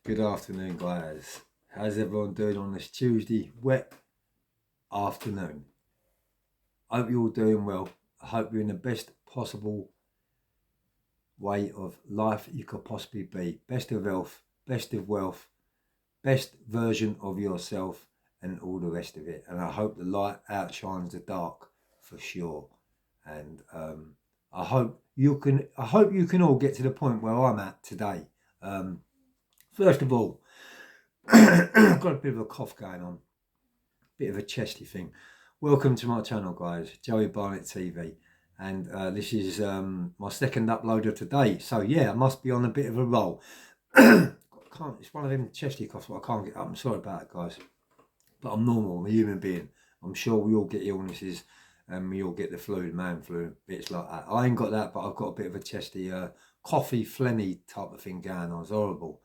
Good afternoon, guys. How's everyone doing on this Tuesday wet afternoon? I hope you're all doing well. I hope you're in the best possible way of life you could possibly be. Best of health, best of wealth, best version of yourself, and all the rest of it. And I hope the light outshines the dark for sure. And I hope you can all get to the point where I'm at today. First of all, I've got a bit of a cough going on, bit of a chesty thing. Welcome to my channel, guys, Joey Barnett TV, and this is my second upload of today. So yeah, I must be on a bit of a roll. It's one of them chesty coughs that I can't get up. I'm sorry about it, guys, but I'm normal. I'm a human being. I'm sure we all get illnesses, and we all get the flu, the man flu, bits like that. I ain't got that, but I've got a bit of a chesty, coughy, phlegmy type of thing going on. It's horrible.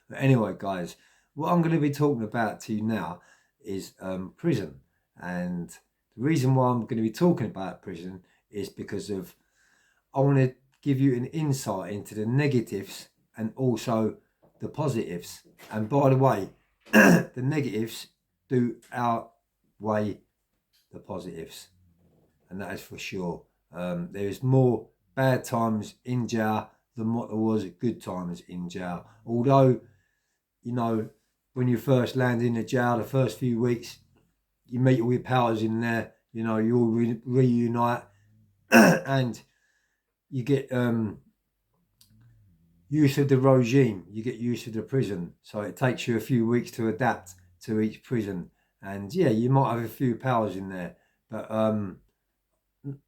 But anyway, guys, what I'm going to be talking about to you now is prison. And the reason why I'm going to be talking about prison is because I want to give you an insight into the negatives and also the positives. And by the way, the negatives do outweigh the positives. And that is for sure. There is more bad times in jail than what there was good times in jail. Although, you know, when you first land in the jail, the first few weeks, you meet all your pals in there, you know, you all reunite and you get used to the regime, you get used to the prison. So it takes you a few weeks to adapt to each prison. And yeah, you might have a few pals in there, but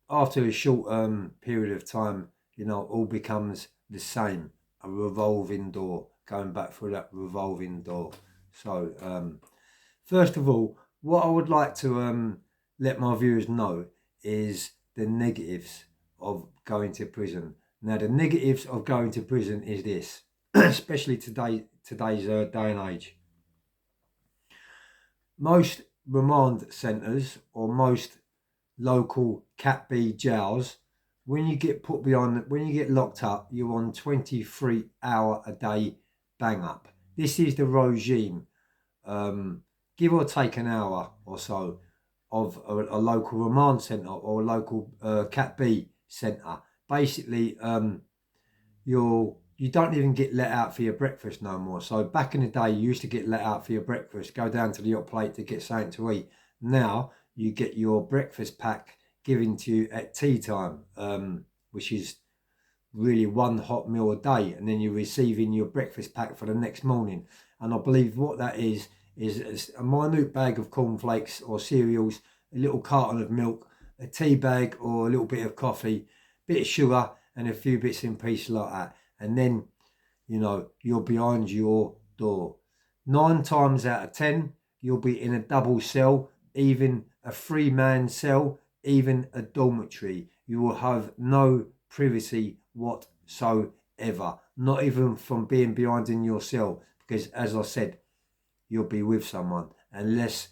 after a short period of time, you know, all becomes the same, a revolving door, going back through that revolving door. So first of all, what I would like to let my viewers know is the negatives of going to prison. Now, the negatives of going to prison is this, especially today's day and age. Most remand centres or most local Cat B jails, when you get locked up, you're on 23-hour a day bang up. This is the regime, give or take an hour or so of a local remand centre or a local Cat B centre. Basically, you don't even get let out for your breakfast no more. So back in the day, you used to get let out for your breakfast, go down to the hot plate to get something to eat. Now you get your breakfast pack given to you at tea time, which is really one hot meal a day, and then you're receiving your breakfast pack for the next morning. And I believe what that is a minute bag of cornflakes or cereals, a little carton of milk, a tea bag or a little bit of coffee, bit of sugar, and a few bits in pieces like that. And then, you know, you're behind your door. 9 times out of 10, you'll be in a double cell, even a 3-man cell, even a dormitory. You will have no privacy whatsoever, not even from being behind in your cell, because as I said, you'll be with someone, unless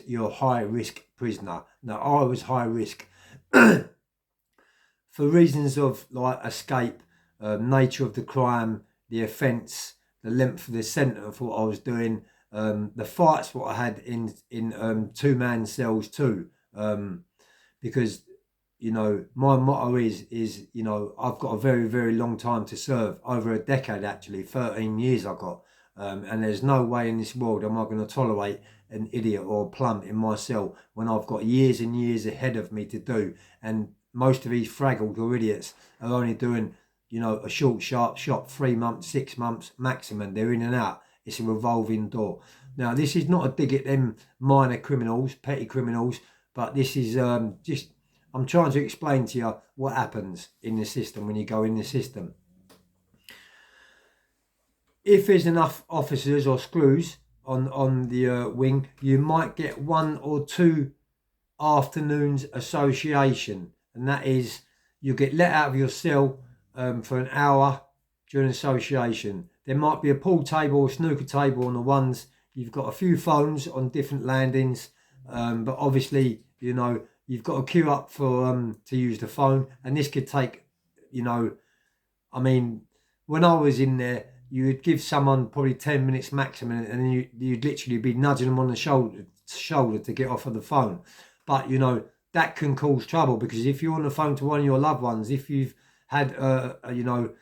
you're a high risk prisoner. Now, I was high risk for reasons of like escape, nature of the crime, the offence, the length of the sentence of what I was doing, the fights what I had in 2-man cells too, because, you know, my motto is, you know, I've got a very, very long time to serve, over a decade actually, 13 years I got, and there's no way in this world am I going to tolerate an idiot or a plum in my cell when I've got years and years ahead of me to do. And most of these fraggles or idiots are only doing, you know, a short, sharp shot, 3 months, 6 months maximum. They're in and out. It's a revolving door. Now, this is not a dig at them minor criminals, petty criminals, but this is just, I'm trying to explain to you what happens in the system when you go in the system. If there's enough officers or screws on the wing, you might get 1 or 2 afternoons association, and that is you get let out of your cell for an hour during association. There might be a pool table or snooker table on the ones. You've got a few phones on different landings, but obviously, you know, you've got to queue up for to use the phone, and this could take, you know, I mean, when I was in there, you would give someone probably 10 minutes maximum, and then you'd literally be nudging them on the shoulder to get off of the phone. But, you know, that can cause trouble, because if you're on the phone to one of your loved ones, if you've had, you know,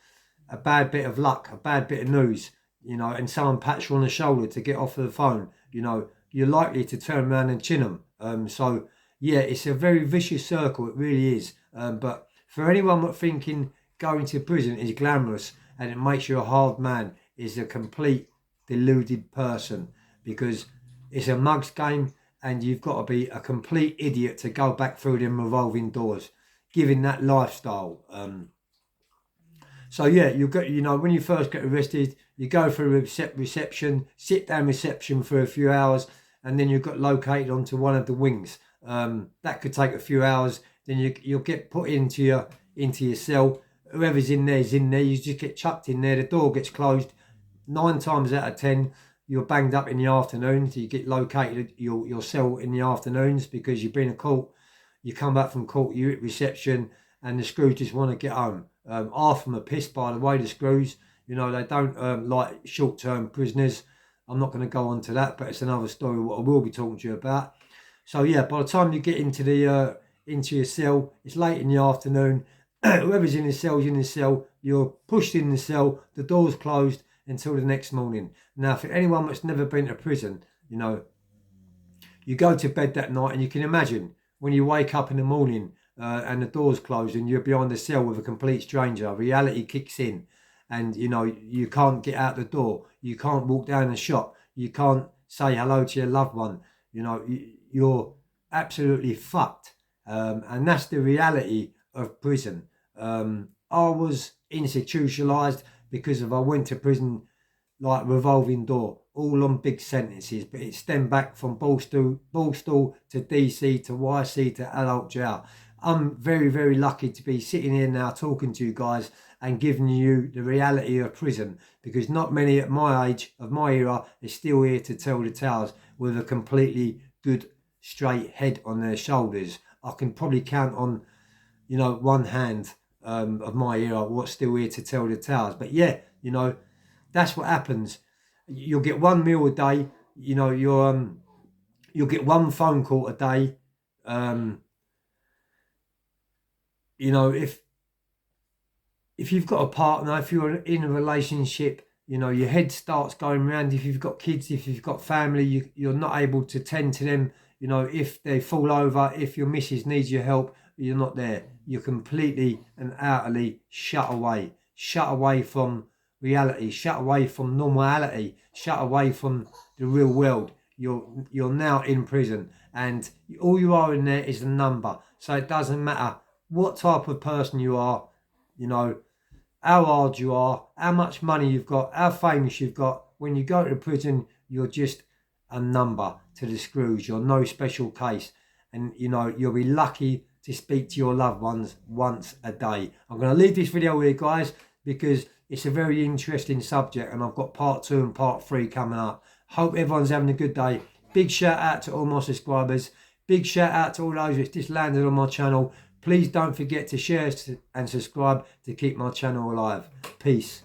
a bad bit of luck, a bad bit of news, you know, and someone pats you on the shoulder to get off of the phone, you know, you're likely to turn around and chin them. So, yeah, it's a very vicious circle. It really is. But for anyone that's thinking going to prison is glamorous and it makes you a hard man, is a complete deluded person, because it's a mug's game, and you've got to be a complete idiot to go back through them revolving doors, given that lifestyle. So yeah, you know, when you first get arrested, you go through reception, sit down reception for a few hours, and then you got located onto one of the wings. That could take a few hours. Then you'll get put into your cell. Whoever's in there is in there. You just get chucked in there. The door gets closed. 9 times out of 10, you're banged up in the afternoons. You get located at your cell in the afternoons because you've been to court. You come back from court, you're at reception, and the screws just want to get home. Half of them are pissed, by the way, the screws. You know, they don't like short-term prisoners. I'm not going to go on to that, but it's another story what I will be talking to you about. So yeah, by the time you get into your cell, it's late in the afternoon. Whoever's in the cell is in the cell. You're pushed in the cell. The door's closed until the next morning. Now, for anyone that's never been to prison, you know, you go to bed that night, and you can imagine when you wake up in the morning and the door's closed and you're behind the cell with a complete stranger, reality kicks in, and you know, you can't get out the door. You can't walk down the shop. You can't say hello to your loved one. You know, you're absolutely fucked. And that's the reality of prison. I was institutionalized because I went to prison like revolving door, all on big sentences, but it stemmed back from Borstal to DC to YC to adult jail. I'm very, very lucky to be sitting here now talking to you guys and giving you the reality of prison, because not many at my age, of my era, are still here to tell the tales with a completely good, straight head on their shoulders. I can probably count on, you know, one hand of my era what's still here to tell the tales. But yeah, you know, that's what happens. You'll get one meal a day. You know, you'll get one phone call a day. You know, if you've got a partner, if you're in a relationship, you know, your head starts going round. If you've got kids, if you've got family, you're not able to tend to them. You know, if they fall over, if your missus needs your help, you're not there. You're completely and utterly shut away from reality, shut away from normality, shut away from the real world. You're now in prison, and all you are in there is a number. So it doesn't matter what type of person you are, you know, how hard you are, how much money you've got, how famous you've got. When you go to prison, you're just a number to the screws. You're no special case. And, you know, you'll be lucky to speak to your loved ones once a day. I'm going to leave this video here, guys, because it's a very interesting subject, and I've got part 2 and part 3 coming up. Hope everyone's having a good day. Big shout out to all my subscribers. Big shout out to all those who've just landed on my channel. Please don't forget to share and subscribe to keep my channel alive. Peace.